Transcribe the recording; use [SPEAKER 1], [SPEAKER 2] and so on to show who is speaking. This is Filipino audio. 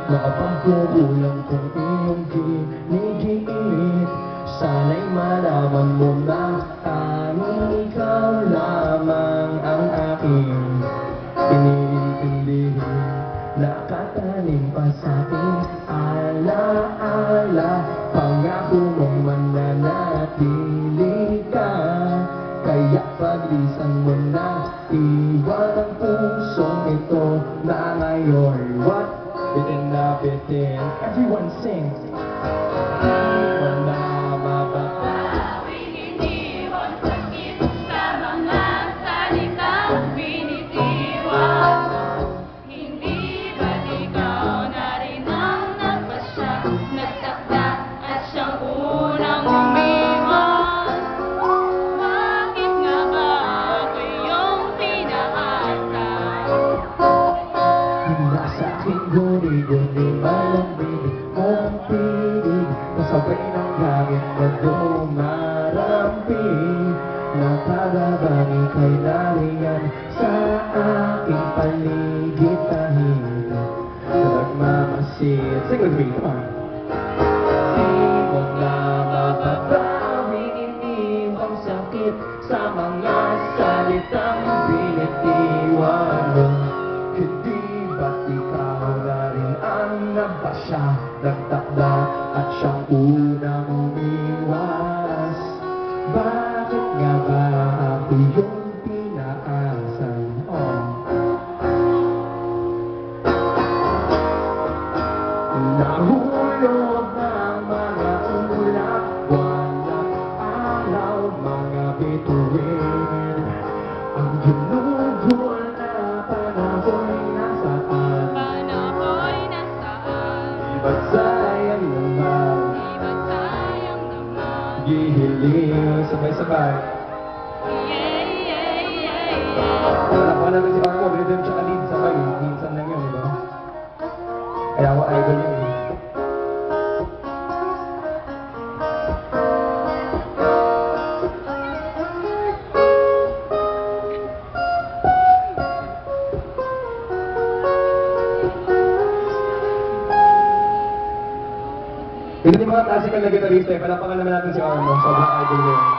[SPEAKER 1] Makapagkukulang kung iyong ginigiit. Sana'y malaman mo na tanging ikaw lamang ang aking iniintindihin. Nakatanim pa sa'ting alaala, pangako mong mananatili ka. Kaya paglisan mo na, iwan ang pusong ito na ngayon. What? Bitin na bitin. Everyone sing. Iwan na
[SPEAKER 2] Tawing iniwan sakit sa mga salitang binitiwan. Hindi ba't ikaw na rin ang nagpasya, nagtakda at siyang unang umiwan? Bakit nga ba ako iyong pinaasa?
[SPEAKER 1] Nasa aking guni-guni malambing mong pilig, kasabay ng hangin na dumaramping. Nakagabang ika'y nariyan sa aking paligid, tahimik na nagmamasid. Sing with me, come on. Di mo na mapatawing iniwang sakit sa mga salitang binitiwan mo. Hindi ba't ikaw na rin ang nagpasya, nagtakda at siyang unang umiwas? Bakit nga ba ako yung pinaasan? Nahulog ng mga ulap, walang araw, mga bituin. Ang ginugol na panahoy nasaan?
[SPEAKER 2] Panahoy nasaan?
[SPEAKER 1] Di ba't sayang naman?
[SPEAKER 2] Di ba't sayang naman?
[SPEAKER 1] Gihiling sabay-sabay. Wala natin si Marco, rhythm tsaka lead sabay. Minsan lang yun, diba? Kaya ako idol yun. Ito yung mga classical na gitarista, palapakan naman natin si Arno, sobrang idol yun.